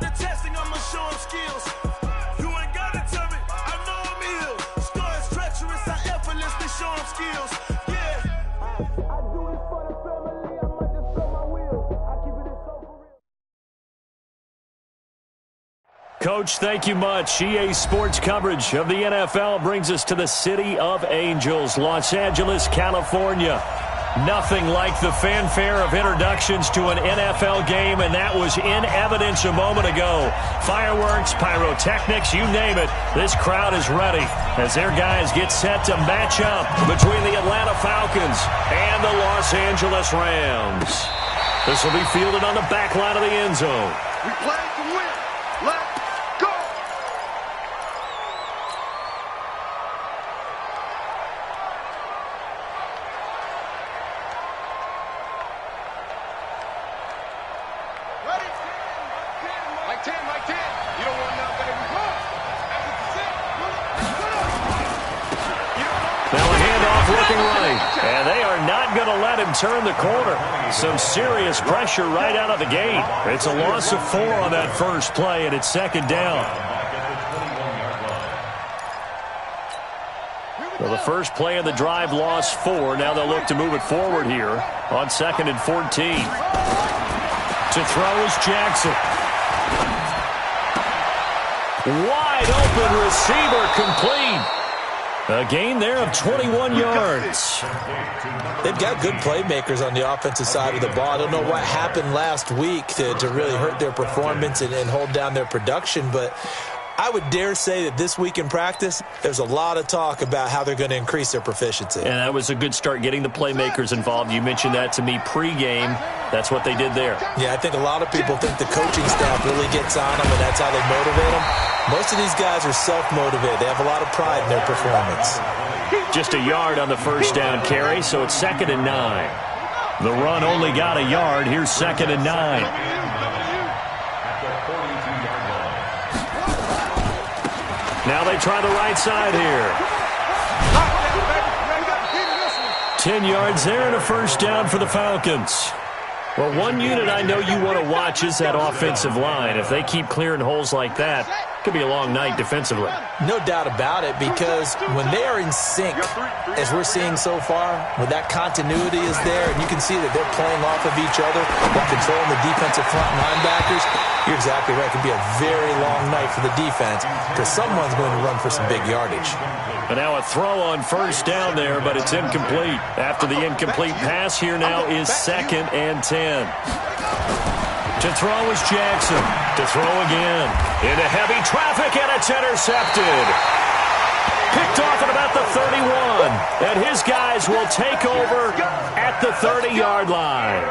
After testing, I'ma show him skills. You ain't gotta tell me, I know I'm ill. Score is treacherous, I effortlessly show him skills. Yeah. I do this for the family, I might just throw my wheel. I keep it so for real. Coach, thank you much. EA Sports coverage of the NFL brings us to the City of Angels, Los Angeles, California. Nothing like the fanfare of introductions to an NFL game, and that was in evidence a moment ago. Fireworks, pyrotechnics, you name it. This crowd is ready as their guys get set to match up between the Atlanta Falcons and the Los Angeles Rams. This will be fielded on the back line of the end zone. We play to win. Let's go. Like 10. You don't want nothing, baby. Now a handoff looking right. And they are not going to let him turn the corner. Some serious pressure right out of the gate. It's a loss of 4 on that first play, and it's second down. Well, the first play of the drive lost 4. Now they'll look to move it forward here on 2nd and 14. To throw is Jackson. Wide open receiver complete. A gain there of 21 yards. They've got good playmakers on the offensive side of the ball. I don't know what happened last week to really hurt their performance and hold down their production, but I would dare say that this week in practice, there's a lot of talk about how they're going to increase their proficiency. And that was a good start, getting the playmakers involved. You mentioned that to me pregame. That's what they did there. Yeah, I think a lot of people think the coaching staff really gets on them, and that's how they motivate them. Most of these guys are self-motivated. They have a lot of pride in their performance. Just a yard on the first down carry, so it's 2nd and 9. The run only got a yard. Here's 2nd and 9. Now they try the right side here. 10 yards there and a first down for the Falcons. Well, one unit I know you want to watch is that offensive line. If they keep clearing holes like that, it could be a long night defensively. No doubt about it, because when they are in sync, as we're seeing so far, when that continuity is there, and you can see that they're playing off of each other while controlling the defensive front linebackers, you're exactly right. It could be a very long night for the defense because someone's going to run for some big yardage. And now a throw on first down there, but it's incomplete. After the incomplete pass, here now is 2nd and 10. To throw is Jackson. To throw again. Into heavy traffic, and it's intercepted. Picked off at about the 31. And his guys will take over at the 30-yard line.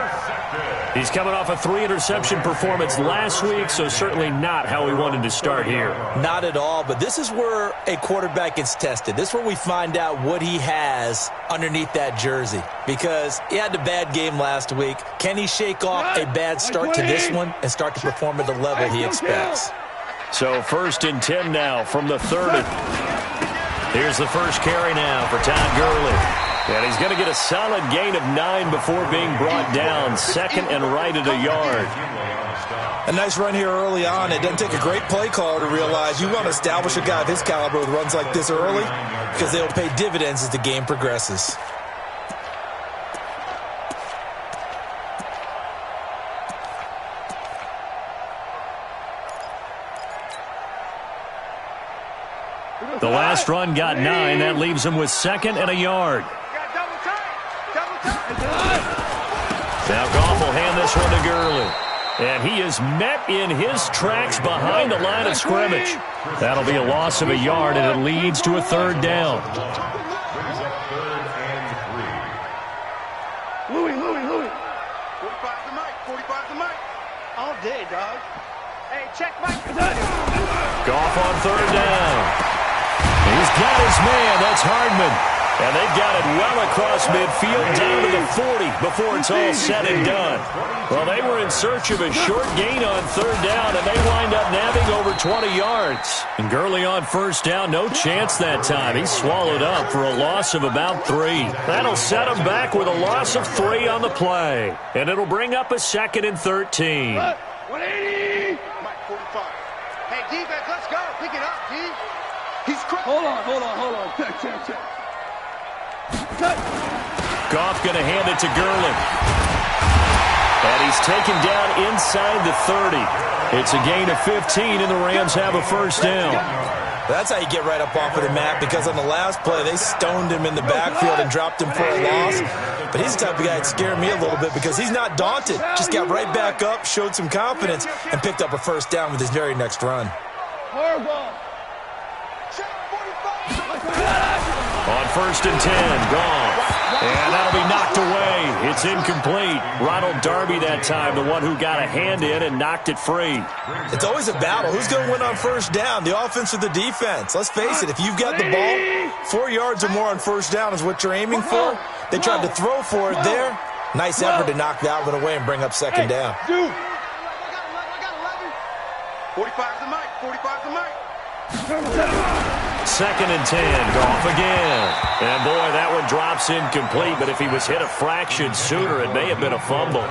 He's coming off a 3-interception performance last week, so certainly not how we wanted to start here. Not at all, but this is where a quarterback gets tested. This is where we find out what he has underneath that jersey, because he had a bad game last week. Can he shake off a bad start to this one and start to perform at the level he expects? So 1st and 10 now from the 30. Here's the first carry now for Todd Gurley. And he's going to get a solid gain of 9 before being brought down. 2nd and right at a yard. A nice run here early on. It doesn't take a great play caller to realize you want to establish a guy of his caliber with runs like this early, because they'll pay dividends as the game progresses. The last run got 9. That leaves him with 2nd and a yard. Now Goff will hand this one to Gurley. And he is met in his tracks behind the line of scrimmage. That'll be a loss of a yard, and it leads to a 3rd down. Louis. 45 to Mike. All day, dog. Hey, check Mike. Goff on 3rd down. He's got his man. That's Hardman. And they've got it well across midfield down to the 40 before it's all said and done. Well, they were in search of a short gain on 3rd down, and they wind up nabbing over 20 yards. And Gurley on 1st down, no chance that time. He's swallowed up for a loss of about 3. That'll set him back with a loss of 3 on the play. And it'll bring up a 2nd and 13. 180. 45. Hey, defense, let's go. Pick it up, D. He's Hold on. Check. Goff going to hand it to Gurley. And he's taken down inside the 30. It's a gain of 15, and the Rams have a first down. That's how you get right up off of the mat, because on the last play, they stoned him in the backfield and dropped him for a loss. But he's the type of guy that scared me a little bit because he's not daunted. Just got right back up, showed some confidence, and picked up a first down with his very next run. On 1st and 10, Goff. And that'll be knocked away. It's incomplete. Ronald Darby that time, the one who got a hand in and knocked it free. It's always a battle. Who's going to win on first down, the offense or the defense? Let's face it, if you've got the ball, 4 yards or more on first down is what you're aiming for. They tried to throw for it there. Nice effort to knock that one away and bring up second down. 45's the mic. 45's the mic. 2nd and 10, Goff again. And boy, that one drops incomplete, but if he was hit a fraction sooner, it may have been a fumble.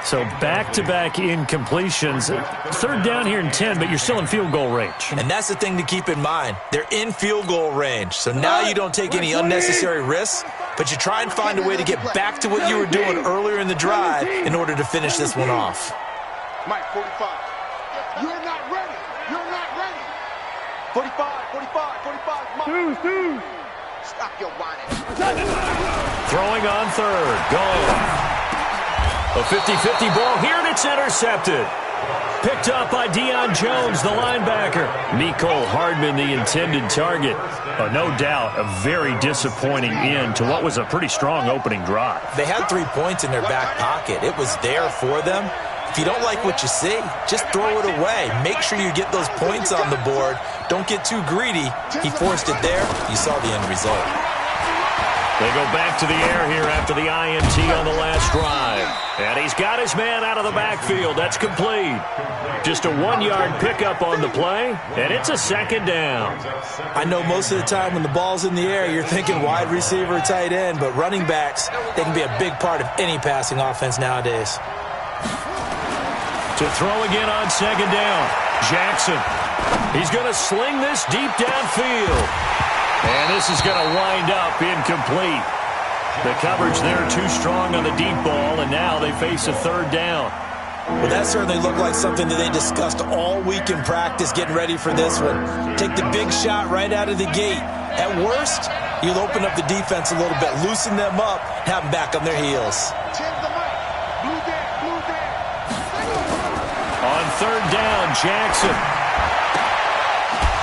So back-to-back incompletions. 3rd down here and 10, but you're still in field goal range. And that's the thing to keep in mind. They're in field goal range. So now you don't take any unnecessary risks, but you try and find a way to get back to what you were doing earlier in the drive in order to finish this one off. Mike, 45. You're not ready. 45. Mike. Stop your whining. Throwing on 3rd. Goff. A 50-50 ball here, and it's intercepted. Picked up by Deion Jones, the linebacker. Mecole Hardman, the intended target. No doubt, a very disappointing end to what was a pretty strong opening drive. They had 3 points in their back pocket. It was there for them. If you don't like what you see, just throw it away. Make sure you get those points on the board. Don't get too greedy. He forced it there. You saw the end result. They go back to the air here after the INT on the last drive. And he's got his man out of the backfield. That's complete. Just a 1-yard pickup on the play, and it's a 2nd down. I know most of the time when the ball's in the air, you're thinking wide receiver, tight end, but running backs, they can be a big part of any passing offense nowadays. To throw again on 2nd down. Jackson. He's going to sling this deep downfield. And this is going to wind up incomplete. The coverage there too strong on the deep ball, and now they face a 3rd down. Well, that certainly looked like something that they discussed all week in practice, getting ready for this one. Take the big shot right out of the gate. At worst, you'll open up the defense a little bit, loosen them up, have them back on their heels. On 3rd down, Jackson.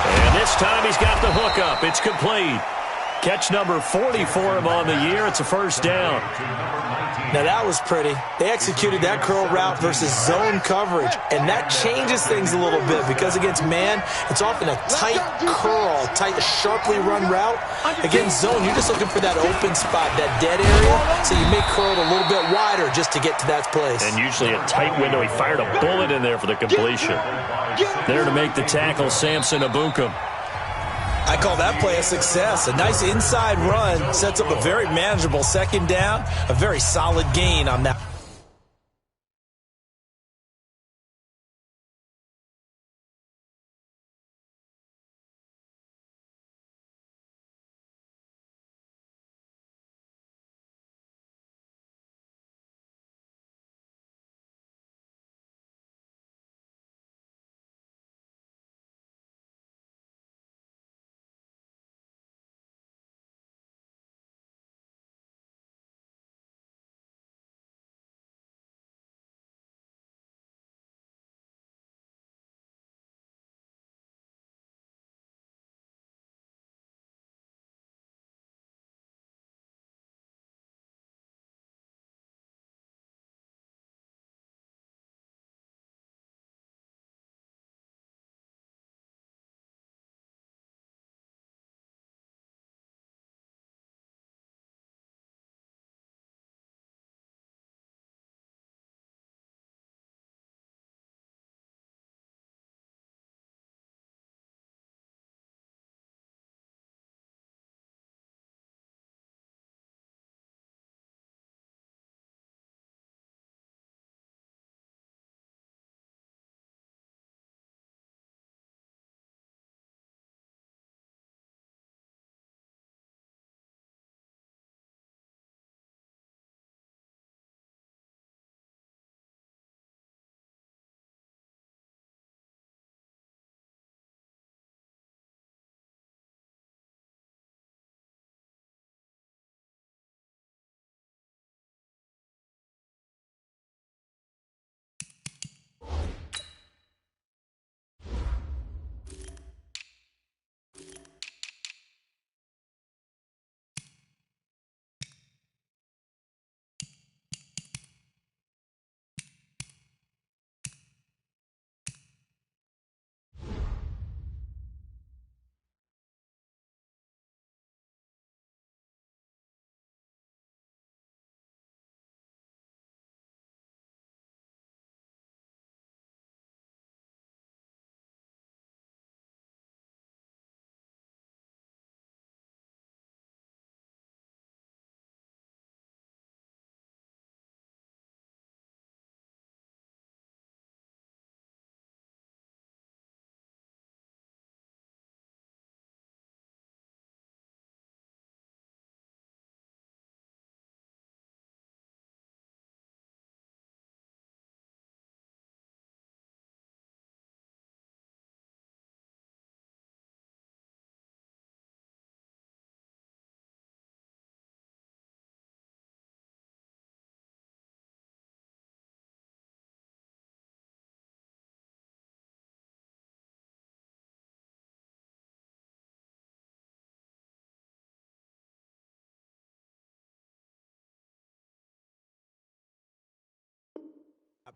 And this time he's got the hook up. It's complete. Catch number 40 for him on the year. It's a 1st down. Now that was pretty. They executed that curl route versus zone coverage, and that changes things a little bit because against man, it's often a tight curl, tight, sharply run route. Against zone, you're just looking for that open spot, that dead area, so you may curl it a little bit wider just to get to that place. And usually a tight window. He fired a bullet in there for the completion. There to make the tackle, Samson Abukum. I call that play a success. A nice inside run sets up a very manageable 2nd down, a very solid gain on that.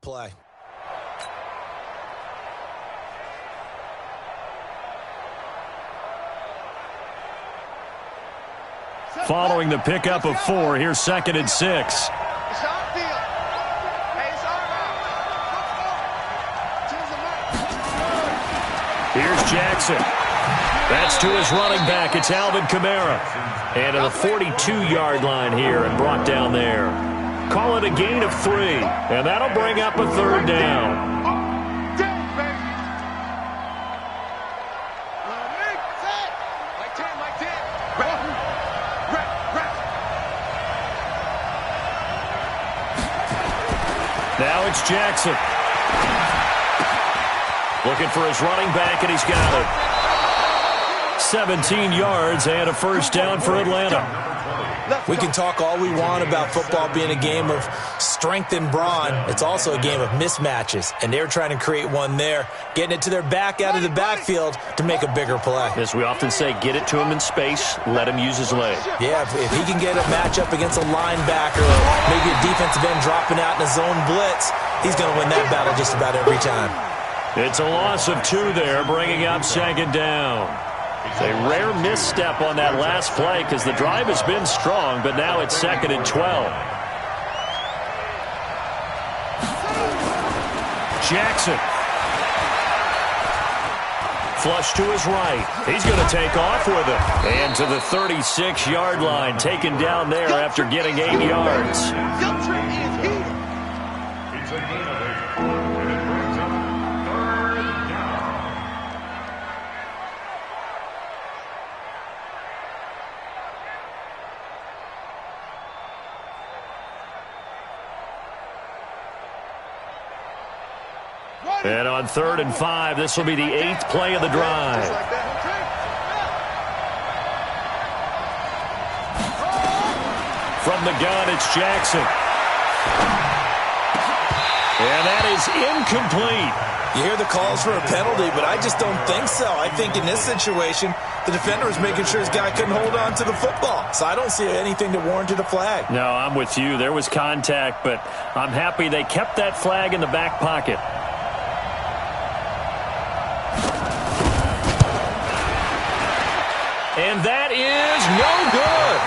that play. Following the pickup of 4, here's 2nd and 6. Here's Jackson. That's to his running back. It's Alvin Kamara. And to the 42-yard line here and brought down there. Call it a gain of 3. And that'll bring up a 3rd down. Now it's Jackson. Looking for his running back, and he's got it. 17 yards and a 1st down for Atlanta. We can talk all we want about football being a game of strength and brawn. It's also a game of mismatches, and they're trying to create one there, getting it to their back out of the backfield to make a bigger play. As we often say, get it to him in space, let him use his leg. Yeah, if he can get a matchup against a linebacker or maybe a defensive end dropping out in a zone blitz, he's going to win that battle just about every time. It's a loss of 2 there, bringing up 2nd down. A rare misstep on that last play because the drive has been strong, but now it's 2nd and 12. Jackson. Flush to his right. He's going to take off with it. And to the 36-yard line, taken down there after getting 8 yards. And on 3rd and 5, this will be the 8th play of the drive. From the gun, it's Jackson. And that is incomplete. You hear the calls for a penalty, but I just don't think so. I think in this situation, the defender was making sure his guy couldn't hold on to the football. So I don't see anything to warrant a flag. No, I'm with you. There was contact, but I'm happy they kept that flag in the back pocket. And that is no good.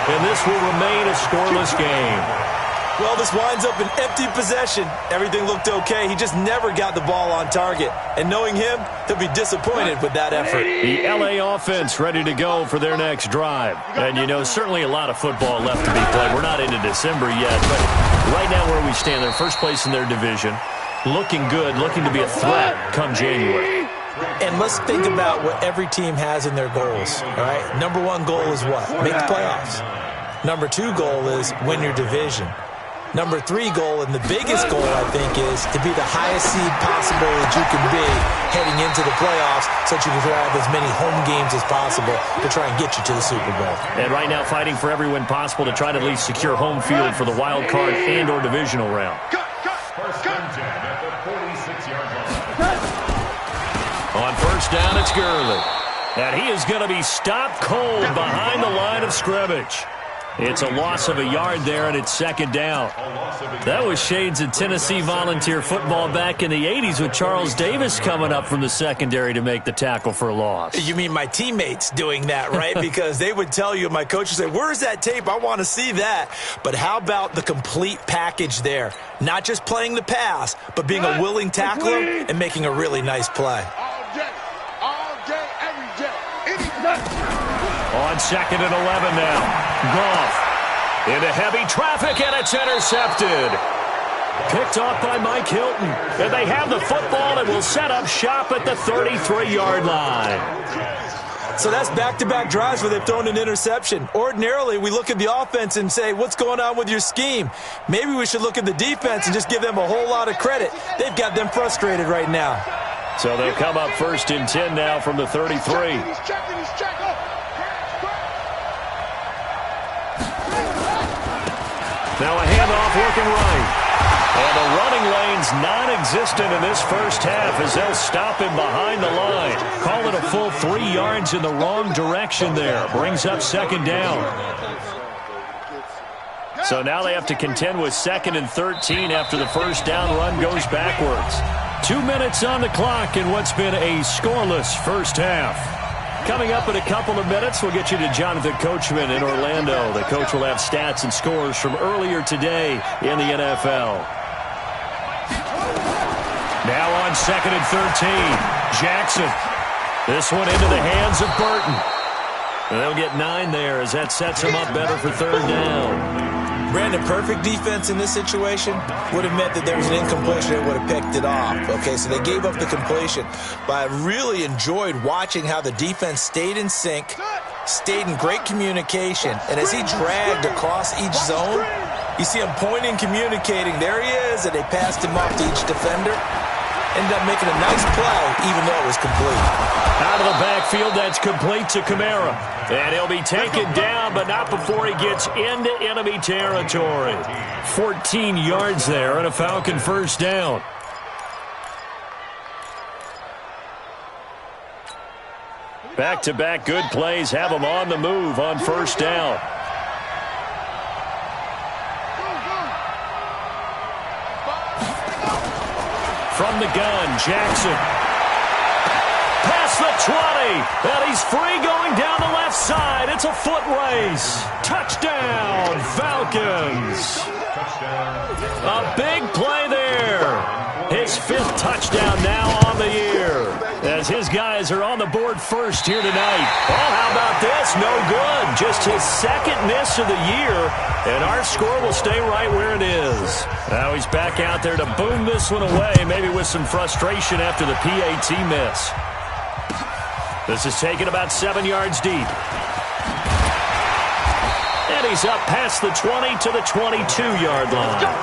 And this will remain a scoreless game. Well, this winds up an empty possession. Everything looked okay. He just never got the ball on target. And knowing him, he'll be disappointed with that effort. The LA offense ready to go for their next drive. And, you know, certainly a lot of football left to be played. We're not into December yet, but right now where we stand, they're first place in their division. Looking good, looking to be a threat come January. And let's think about what every team has in their goals, all right? Number 1 goal is what? Make the playoffs. Number 2 goal is win your division. Number 3 goal, and the biggest goal, I think, is to be the highest seed possible that you can be heading into the playoffs so that you can have as many home games as possible to try and get you to the Super Bowl. And right now fighting for every win possible to try to at least secure home field for the wild card and or divisional round. On 1st down, it's Gurley. And he is going to be stopped cold behind the line of scrimmage. It's a loss of a yard there, and it's 2nd down. That was shades of Tennessee volunteer football back in the 80s with Charles Davis coming up from the secondary to make the tackle for a loss. You mean my teammates doing that, right? Because they would tell you, my coach would say, where's that tape? I want to see that. But how about the complete package there? Not just playing the pass, but being a willing tackler and making a really nice play. All day, every day. On 2nd and 11 now. Goff into heavy traffic, and it's intercepted. Picked off by Mike Hilton. And they have the football and will set up shop at the 33-yard line. So that's back-to-back drives where they've thrown an interception. Ordinarily, we look at the offense and say, what's going on with your scheme? Maybe we should look at the defense and just give them a whole lot of credit. They've got them frustrated right now. So they'll come up 1st and 10 now from the 33. He's checking. Now a handoff working right. And the running lane's non-existent in this first half as they'll stop him behind the line. Call it a full 3 yards in the wrong direction there. Brings up 2nd down. So now they have to contend with 2nd and 13 after the first down run goes backwards. 2 minutes on the clock in what's been a scoreless first half. Coming up in a couple of minutes, we'll get you to Jonathan Coachman in Orlando. The coach will have stats and scores from earlier today in the NFL. Now on 2nd and 13, Jackson. This one into the hands of Burton. And they'll get 9 there as that sets them up better for 3rd down. Brandon, perfect defense in this situation would have meant that there was an incompletion that would have picked it off. Okay, so they gave up the completion. But I really enjoyed watching how the defense stayed in sync, stayed in great communication, and as he dragged across each zone, you see him pointing, communicating. There he is, and they passed him off to each defender. Ended up making a nice play, even though it was complete. Out of the backfield, that's complete to Kamara. And he'll be taken down, but not before he gets into enemy territory. 14 yards there and a Falcon first down. Back-to-back good plays have him on the move on first down. From the gun, Jackson. Past the 20, and he's free going down the left side. It's a foot race. Touchdown, Falcons. A big play there. His 5th touchdown now on the year, as his guys are on the board first here tonight. Oh, how about this? No good. Just his 2nd miss of the year, and our score will stay right where it is. Now he's back out there to boom this one away, maybe with some frustration after the PAT miss. This is taken about 7 yards deep. And he's up past the 20 to the 22-yard line.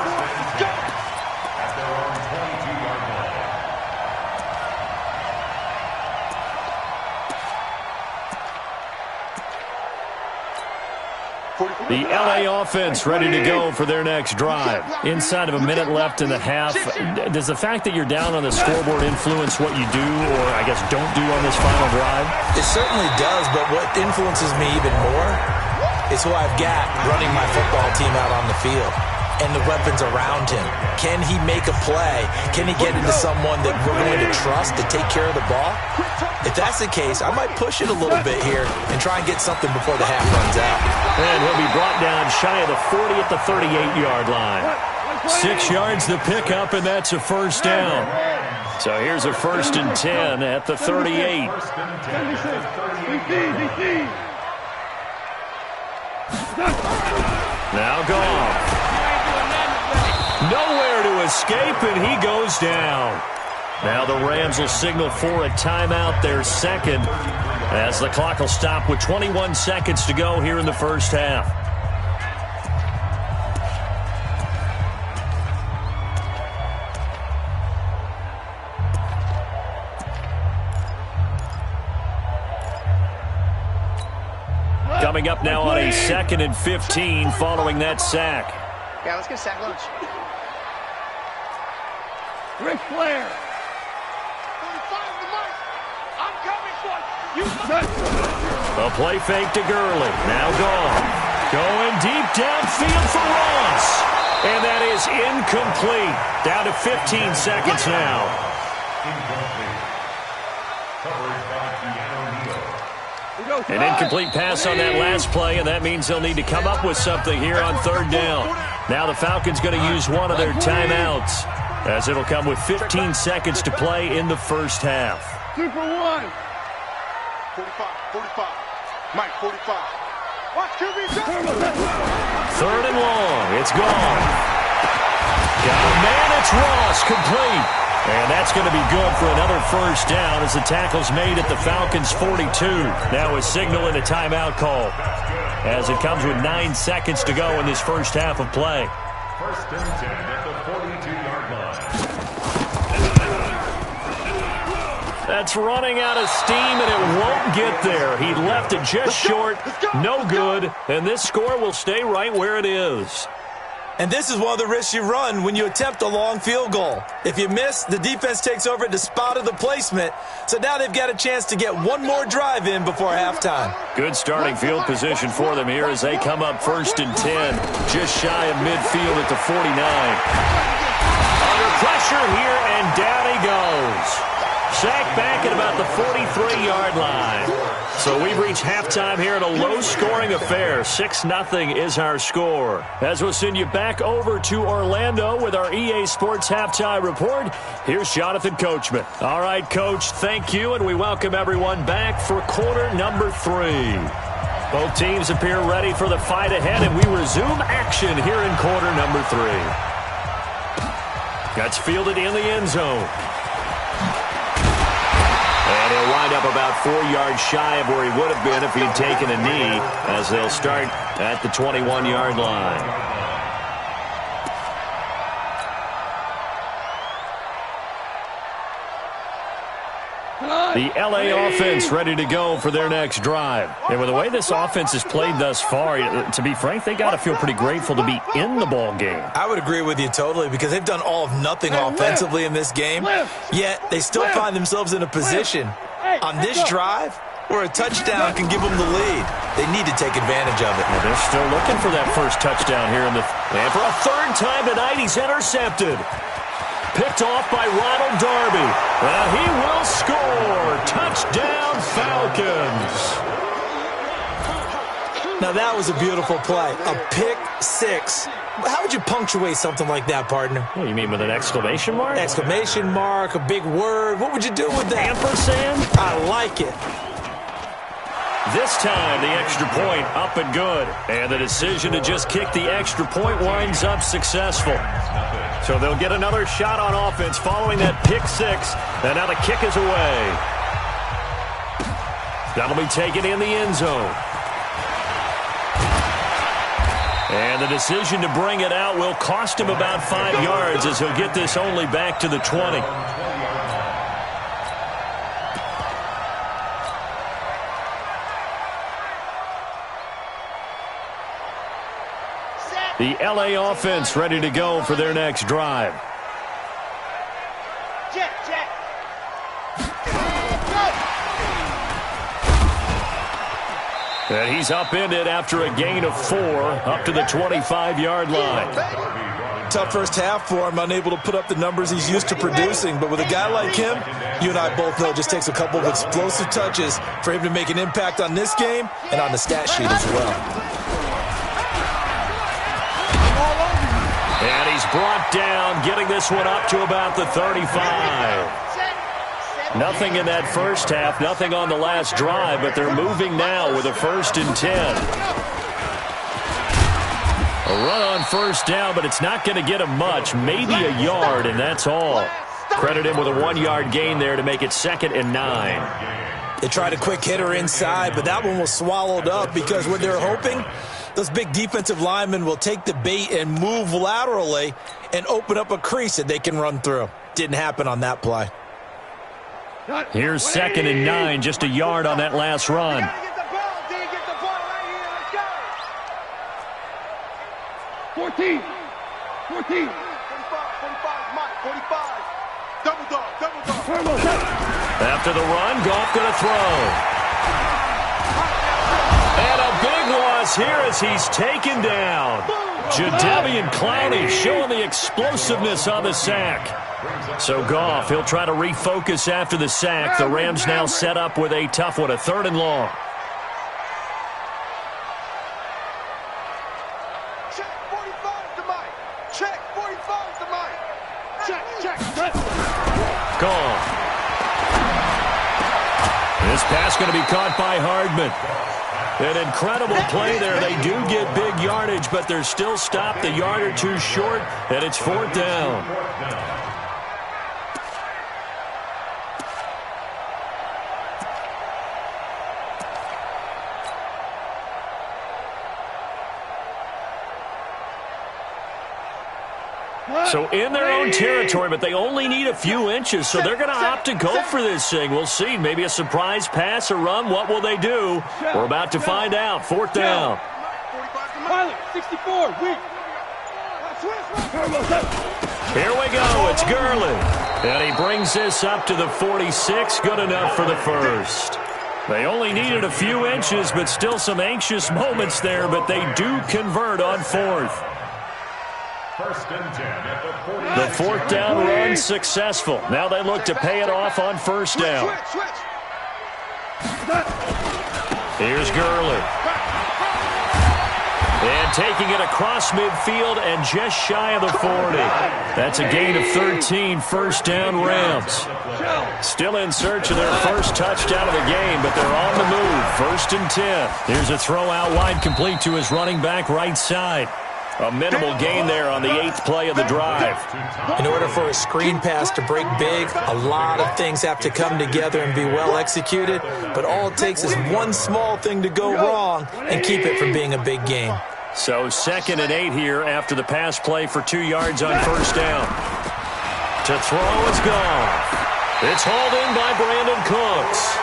The LA offense ready to go for their next drive. Inside of a minute left in the half. Does the fact that you're down on the scoreboard influence what you do, or I guess don't do on this final drive? It certainly does, but what influences me even more is who I've got running my football team out on the field and the weapons around him. Can he make a play? Can he get into someone that we're going to trust to take care of the ball? If that's the case, I might push it a little bit here and try and get something before the half runs out. And he'll be brought down shy of the 40 at the 38-yard line. 6 yards the pickup, and that's a first down. So here's a 1st and 10 at the 38. Now gone. Nowhere to escape, and he goes down. Now the Rams will signal for a timeout, their 2nd, as the clock will stop with 21 seconds to go here in the first half. Coming up now on a 2nd and 15 following that sack. Yeah, let's get sack lunch. Ric Flair. 45 the mic. I'm coming for you. A play fake to Gurley. Now gone. Going deep downfield for Ross. And that is incomplete. Down to 15 seconds now. An incomplete pass on that last play, and that means they'll need to come up with something here on 3rd down. Now the Falcons going to use one of their timeouts, as it'll come with 15 seconds to play in the first half. 2 for 1. 45, 45. Mike, 45. Watch QB. 3rd and long. It's gone. Got a man. It's Ross. Complete. And that's going to be good for another first down as the tackle's made at the Falcons' 42. Now a signal and a timeout call, as it comes with 9 seconds to go in this first half of play. 1st and 10 at the 42-yard line. That's running out of steam, and it won't get there. He left it just short. No good, and this score will stay right where it is. And this is one of the risks you run when you attempt a long field goal. If you miss, the defense takes over at the spot of the placement. So now they've got a chance to get one more drive in before halftime. Good starting field position for them here as they come up 1st and 10, just shy of midfield at the 49. Under pressure here, and down he goes. Sacked back at about the 43-yard line. So we've reached halftime here in a low-scoring affair. 6-0 is our score. As we'll send you back over to Orlando with our EA Sports Halftime Report, here's Jonathan Coachman. All right, Coach, thank you, and we welcome everyone back for quarter number 3. Both teams appear ready for the fight ahead, and we resume action here in quarter number 3. That's fielded in the end zone. And he'll wind up about 4 yards shy of where he would have been if he'd taken a knee, as they'll start at the 21-yard line. The LA offense ready to go for their next drive. And with the way this offense has played thus far, to be frank, they got to feel pretty grateful to be in the ball game. I would agree with you totally, because they've done all of nothing offensively in this game, yet they still find themselves in a position on this drive where a touchdown can give them the lead. They need to take advantage of it. Well, they're still looking for that first touchdown here and for a third time tonight, he's intercepted. Picked off by Ronald Darby. And he will score. Touchdown, Falcons. Now, that was a beautiful play. A pick six. How would you punctuate something like that, partner? What do you mean, with an exclamation mark? Exclamation mark, a big word. What would you do with that? Ampersand? I like it. This time, the extra point up and good. And the decision to just kick the extra point winds up successful. So they'll get another shot on offense following that pick six. And now the kick is away. That'll be taken in the end zone. And the decision to bring it out will cost him about 5 yards, as he'll get this only back to the 20. The LA offense ready to go for their next drive. And he's upended after a gain of 4 up to the 25-yard line. Tough first half for him, unable to put up the numbers he's used to producing. But with a guy like him, you and I both know it just takes a couple of explosive touches for him to make an impact on this game and on the stat sheet as well. And he's brought down, getting this one up to about the 35. Nothing in that first half, nothing on the last drive, but they're moving now with a 1st and 10. A run on first down, but it's not going to get him much, maybe a yard, and that's all. Credit him with a 1-yard gain there to make it 2nd and 9. They tried a quick hitter inside, but that one was swallowed up because what they're hoping, those big defensive linemen will take the bait and move laterally and open up a crease that they can run through. Didn't happen on that play. Here's 2nd and 9, just a yard on that last run. Get the ball, D. Get the ball right here. Let's go. 14. 45, Mike, 45. Double dog. After the run, Goff going to throw. And a big loss here as he's taken down. Jadeveon Clowney showing the explosiveness on the sack. So Goff, he'll try to refocus after the sack. The Rams now set up with a tough one, a 3rd and long. Check 45 to Mike. Check 45 to Mike. Check. Gone. This pass going to be caught by Hardman. An incredible play there. They do get big yardage, but they're still stopped a yard or two short, and it's 4th down. So in their own territory, but they only need a few inches, so they're going to opt to go for this thing. We'll see. Maybe a surprise pass or run. What will they do? We're about to find out. 4th down. 64, weak. Here we go. It's Gurley. And he brings this up to the 46. Good enough for the first. They only needed a few inches, but still some anxious moments there, but they do convert on fourth. First and 10 at the 40. The fourth down run successful. Now they look to pay it off on first down. Here's Gurley. And taking it across midfield and just shy of the 40. That's a gain of 13, first down Rams. Still in search of their first touchdown of the game, but they're on the move. First and 10. Here's a throw out wide, complete to his running back right side. A minimal gain there on the 8th play of the drive. In order for a screen pass to break big, a lot of things have to come together and be well executed, but all it takes is one small thing to go wrong and keep it from being a big gain. So 2nd and 8 here after the pass play for 2 yards on first down. To throw is gone. It's hauled in by Brandon Cooks.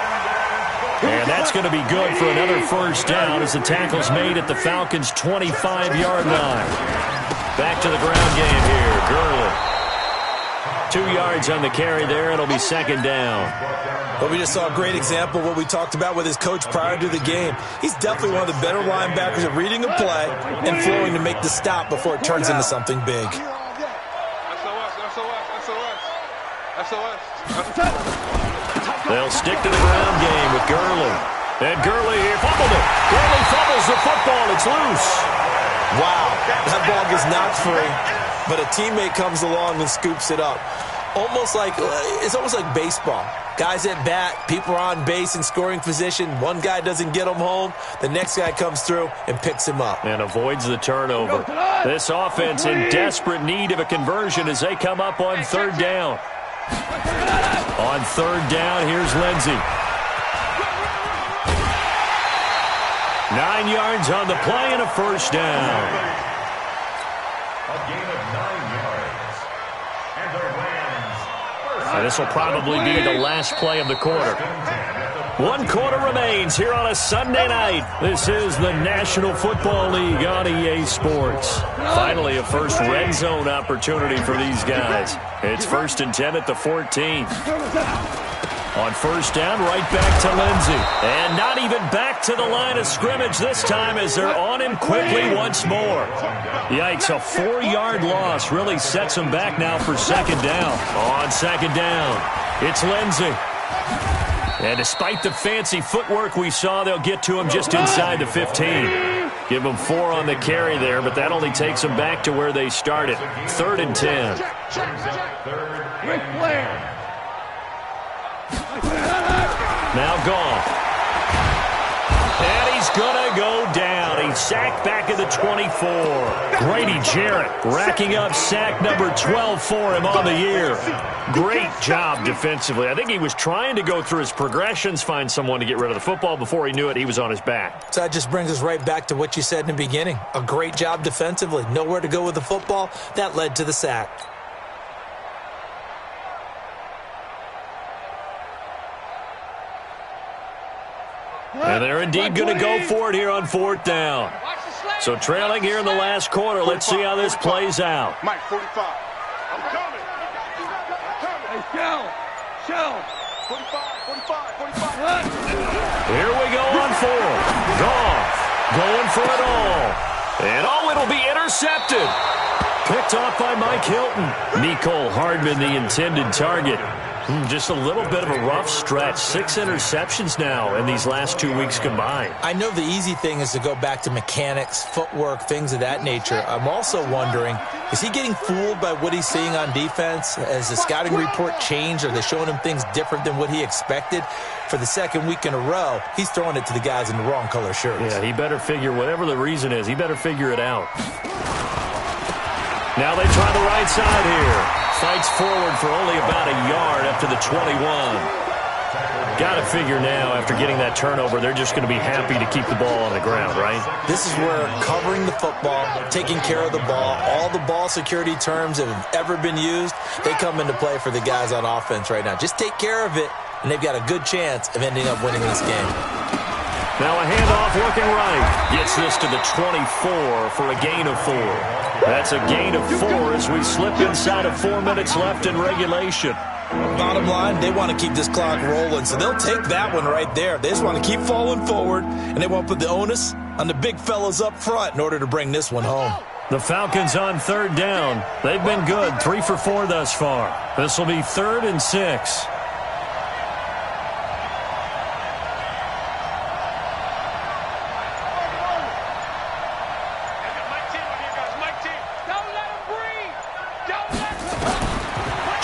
And that's going to be good for another first down as the tackle's made at the Falcons' 25-yard line. Back to the ground game here. Gurley. 2 yards on the carry there. It'll be second down. But we just saw a great example of what we talked about with his coach prior to the game. He's definitely one of the better linebackers at reading a play and flowing to make the stop before it turns into something big. They'll stick to the ground game with Gurley. And Gurley here fumbled it. Gurley fumbles the football. It's loose. Wow, that ball gets knocked free, but a teammate comes along and scoops it up. It's almost like baseball. Guys at bat, people are on base in scoring position. One guy doesn't get him home. The next guy comes through and picks him up. And avoids the turnover. This offense in desperate need of a conversion as they come up on third down. On third down, here's Lindsey. 9 yards on the play and a first down. A gain of 9 yards. And the Rams. And this will probably be the last play of the quarter. 1 quarter remains here on a Sunday night. This is the National Football League on EA Sports. Finally, a first red zone opportunity for these guys. It's first and 10 at the 14. On first down, right back to Lindsey. And not even back to the line of scrimmage this time as they're on him quickly once more. Yikes, a 4-yard loss really sets them back now for second down. On second down, it's Lindsey. And despite the fancy footwork we saw, they'll get to him just inside the 15. Give them 4 on the carry there, but that only takes them back to where they started. Third and 10. Now Goff. And he's going to go down. He's sacked back at the 24. Grady Jarrett racking up sack number 12 for him on the year. Great job defensively. I think he was trying to go through his progressions, find someone to get rid of the football. Before he knew it, he was on his back. So that just brings us right back to what you said in the beginning. A great job defensively. Nowhere to go with the football. That led to the sack. And they're indeed going to go for it here on fourth down. So trailing here in the last quarter. Let's see how this plays out. Mike, 45. I'm coming. Shell. 45. Here we go on fourth. Goff going for it all. And it'll be intercepted. Picked off by Mike Hilton. Mecole Hardman, the intended target. Just a little bit of a rough stretch. 6 interceptions now in these last 2 weeks combined. I know the easy thing is to go back to mechanics, footwork, things of that nature. I'm also wondering, is he getting fooled by what he's seeing on defense? Has the scouting report changed? Are they showing him things different than what he expected? For the second week in a row, he's throwing it to the guys in the wrong color shirts. Yeah, he better figure, whatever the reason is, he better figure it out. Now they try the right side here. Fights forward for only about a yard up to the 21. Got to figure now, after getting that turnover, they're just going to be happy to keep the ball on the ground, right? This is where covering the football, taking care of the ball, all the ball security terms that have ever been used, they come into play for the guys on offense right now. Just take care of it, and they've got a good chance of ending up winning this game. Now a handoff looking right. Gets this to the 24 for a gain of 4. That's a gain of 4 as we slip inside of 4 minutes left in regulation. Bottom line, they want to keep this clock rolling, so they'll take that one right there. They just want to keep falling forward, and they want to put the onus on the big fellas up front in order to bring this one home. The Falcons on 3rd down. They've been good, 3 for 4 thus far. This will be 3rd and 6.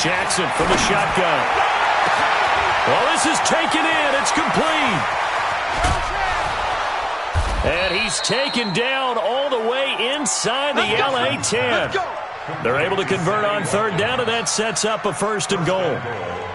Jackson from the shotgun. Well, this is taken in. It's complete. And he's taken down all the way inside the LA 10. They're able to convert on 3rd down, and that sets up a 1st and goal.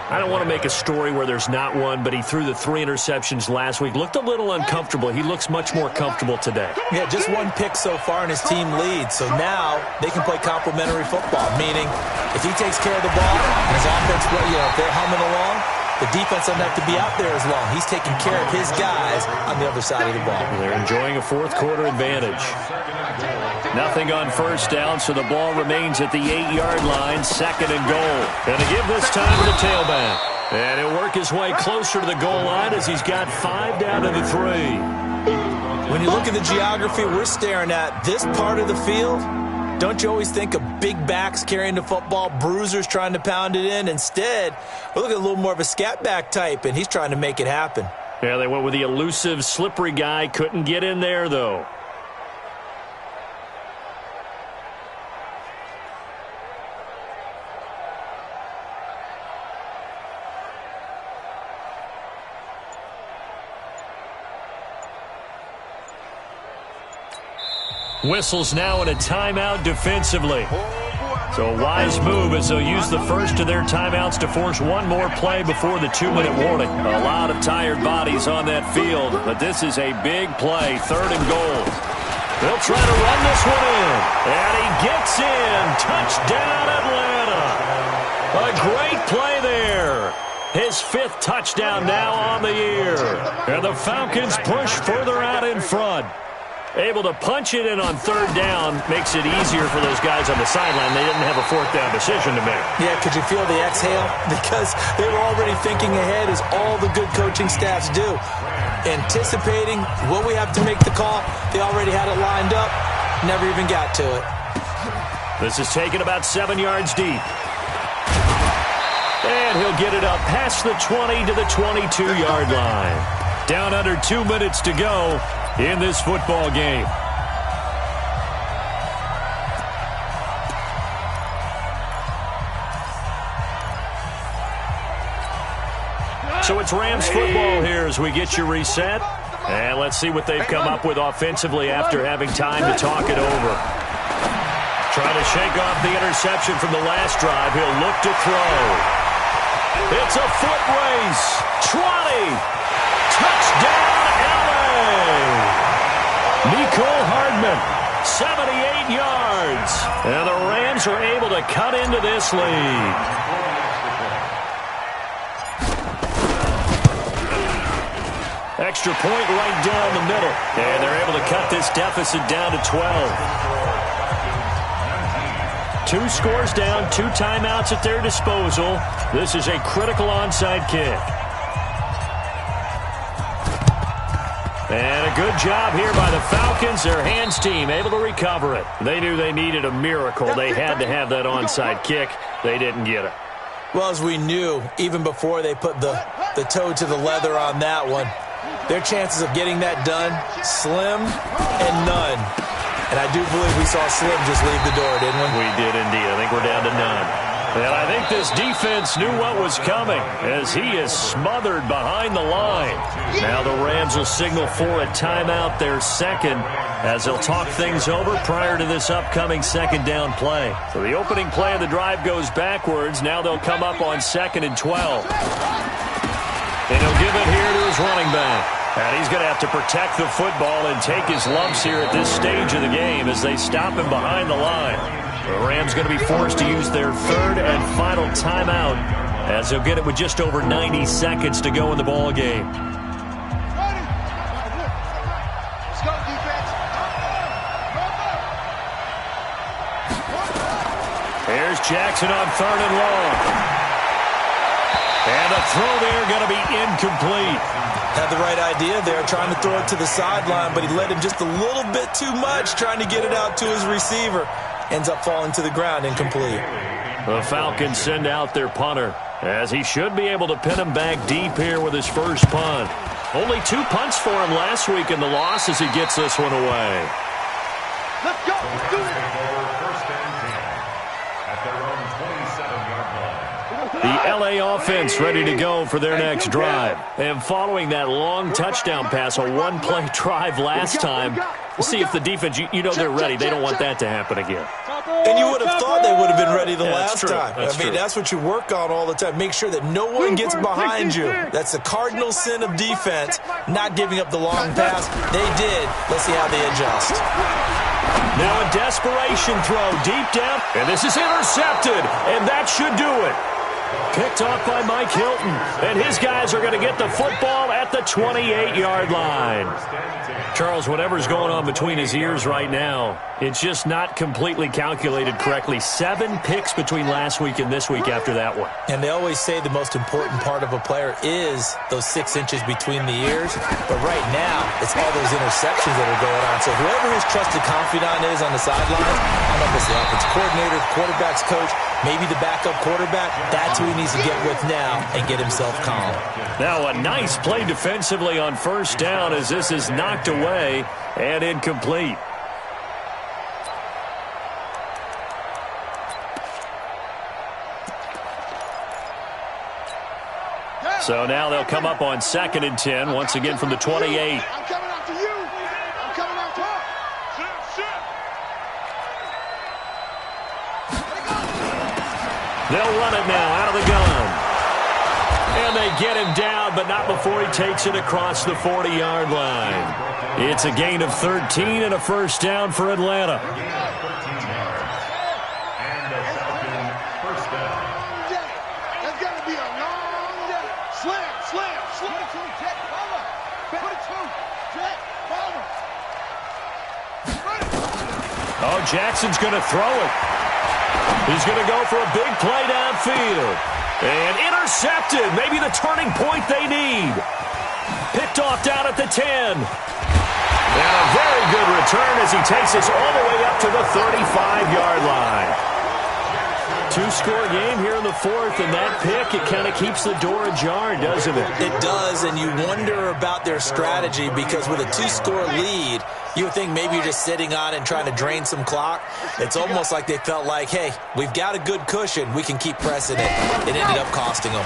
I don't want to make a story where there's not one, but he threw the 3 interceptions last week. Looked a little uncomfortable. He looks much more comfortable today. Yeah, just 1 pick so far, and his team leads. So now they can play complementary football, meaning if he takes care of the ball and his offense, if they're humming along, the defense doesn't have to be out there as long. He's taking care of his guys on the other side of the ball. They're enjoying a 4th quarter advantage. Nothing on 1st down, so the ball remains at the 8-yard line, 2nd and goal. And to give this time to the tailback. And he'll work his way closer to the goal line as he's got 5 down to the 3. When you look at the geography we're staring at, this part of the field, don't you always think of big backs carrying the football, bruisers trying to pound it in? Instead, we're looking at a little more of a scat back type, and he's trying to make it happen. Yeah, they went with the elusive, slippery guy. Couldn't get in there, though. Whistles now in a timeout defensively. So a wise move as they'll use the first of their timeouts to force one more play before the 2-minute warning. A lot of tired bodies on that field, but this is a big play, 3rd and goal. They'll try to run this one in, and he gets in. Touchdown, Atlanta. A great play there. His 5th touchdown now on the year. And the Falcons push further out in front. Able to punch it in on 3rd down makes it easier for those guys on the sideline. They didn't have a 4th down decision to make. Yeah, could you feel the exhale? Because they were already thinking ahead, as all the good coaching staffs do. Anticipating what we have to make the call. They already had it lined up. Never even got to it. This is taken about 7 yards deep. And he'll get it up past the 20 to the 22-yard line. Down under 2 minutes to go in this football game. So it's Rams football here as we get you reset. And let's see what they've come up with offensively after having time to talk it over. Trying to shake off the interception from the last drive. He'll look to throw. It's a foot race. 20. Touchdown, LA. Nicole Hardman, 78 yards. And the Rams are able to cut into this lead. Extra point right down the middle. And they're able to cut this deficit down to 12. 2 scores down, 2 timeouts at their disposal. This is a critical onside kick. And a good job here by the Falcons. Their hands team able to recover it. They knew they needed a miracle. They had to have that onside kick. They didn't get it. Well, as we knew, even before they put the toe to the leather on that one, their chances of getting that done, slim and none. And I do believe we saw Slim just leave the door, didn't we? We did indeed. I think we're down to none. And I think this defense knew what was coming as he is smothered behind the line. Now the Rams will signal for a timeout, their 2nd, as they'll talk things over prior to this upcoming 2nd down play. So the opening play of the drive goes backwards. Now they'll come up on 2nd and 12. And he'll give it here to his running back. And he's going to have to protect the football and take his lumps here at this stage of the game as they stop him behind the line. The Rams going to be forced to use their 3rd and final timeout as they'll get it with just over 90 seconds to go in the ball game. Here's Jackson on 3rd and long. And the throw there going to be incomplete. Had the right idea there, trying to throw it to the sideline, but he led him just a little bit too much, trying to get it out to his receiver. Ends up falling to the ground, incomplete. The Falcons send out their punter, as he should be able to pin him back deep here with his first punt. Only 2 punts for him last week in the loss as he gets this one away. Let's go. Let's do it. First and 10 at their own 27-yard line. The L.A. offense ready to go for their next drive. And following that long touchdown pass, a one-play drive last time, see if the defense, you know they're ready. They don't want that to happen again. And you would have thought they would have been ready the last true. time. That's what you work on all the time. Make sure that no one gets behind you. That's the cardinal sin of defense, not giving up the long pass. They did. Let's see how they adjust. Now a desperation throw deep down, and this is intercepted, and that should do it. Picked off by Mike Hilton, and his guys are going to get the football at the 28-yard line. Charles, whatever's going on between his ears right now, it's just not completely calculated correctly. 7 picks between last week and this week after that one. And they always say the most important part of a player is those 6 inches between the ears. But right now, it's all those interceptions that are going on. So whoever his trusted confidant is on the sidelines, I don't know if it's the offensive coordinator, the quarterback's coach, maybe the backup quarterback, that's who he needs to get with now and get himself calm. Now a nice play defensively on first down as this is knocked away and incomplete. So now they'll come up on 2nd and 10, once again from the 28. I'm coming after you. I'm coming after her. They'll run it now out of the gun. And they get him down, but not before he takes it across the 40-yard line. It's a gain of 13 and a first down for Atlanta. Oh, Jackson's going to throw it. He's going to go for a big play downfield. And intercepted. Maybe the turning point they need. Picked off down at the 10. And a very good return as he takes us all the way up to the 35-yard line. 2-score game here in the 4th, and that pick, it kind of keeps the door ajar, doesn't it? It does, and you wonder about their strategy because with a 2-score lead, you would think maybe you're just sitting on it and trying to drain some clock. It's almost like they felt like, hey, we've got a good cushion. We can keep pressing it. It ended up costing them.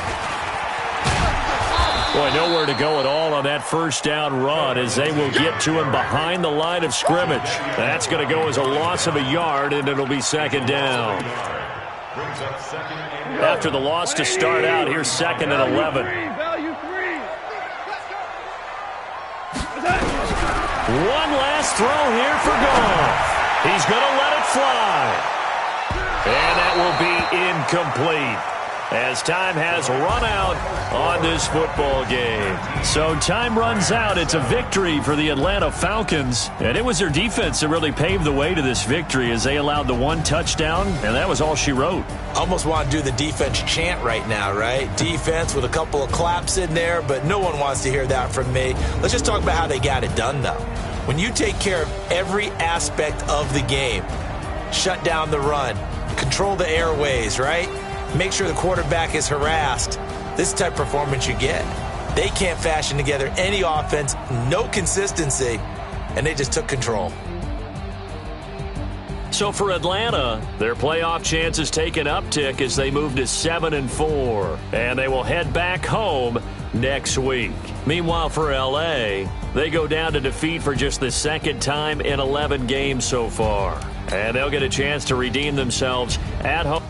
Boy, nowhere to go at all on that first down run as they will get to him behind the line of scrimmage. That's going to go as a loss of a yard, and it'll be 2nd down. After the loss to start out, here's 2nd and 11. One last throw here for Goff. He's going to let it fly. And that will be incomplete as time has run out on this football game. So time runs out. It's a victory for the Atlanta Falcons. And it was their defense that really paved the way to this victory as they allowed the 1 touchdown, and that was all she wrote. Almost want to do the defense chant right now, right? Defense with a couple of claps in there, but no one wants to hear that from me. Let's just talk about how they got it done, though. When you take care of every aspect of the game, shut down the run, control the airways, right? Make sure the quarterback is harassed. This is the type of performance you get. They can't fashion together any offense, no consistency, and they just took control. So for Atlanta, their playoff chances take an uptick as they move to 7-4, and they will head back home next week. Meanwhile, for L.A., they go down to defeat for just the 2nd time in 11 games so far, and they'll get a chance to redeem themselves at home.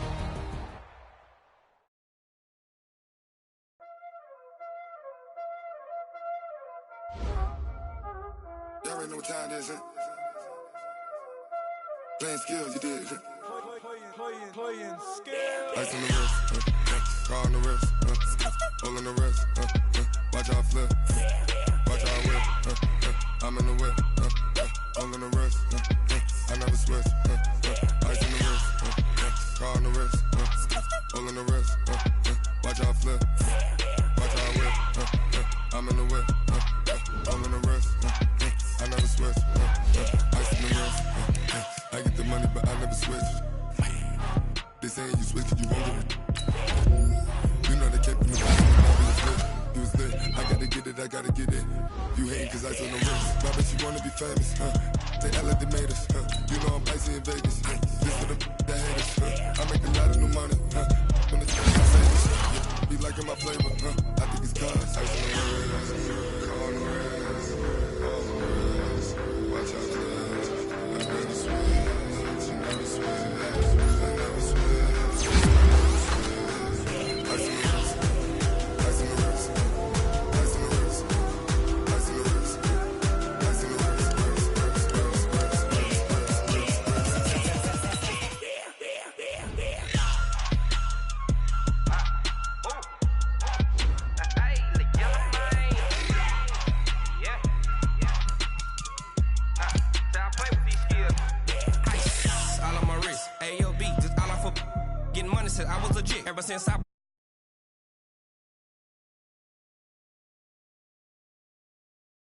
Y'all already know what time it is, huh? Playing skills, you did. Playing skills. Ice on the wrist, car on the wrist, hole in the wrist, watch out flip, watch out whip, I'm in the whip, hole in the wrist, I never switch, ice on the wrist, car on the wrist, it, I gotta get it. You hating cause ice on the wrist. My bitch, you wanna be famous, They act like they made us, You know I'm icy in Vegas, This for the that hate us, I make a lot of new money, When it's I say this, Be liking my flavor, I think it's cause ice on the wrist, on the wrist, on the wrist. Watch out, cuz I never switch, you never switch, I never switch. Ice on the wrist, ice on the wrist, ice on the wrist, ice on the wrist, ice on the wrist. All on my wrist, AOB, just all off of getting money since I was legit. Ever since I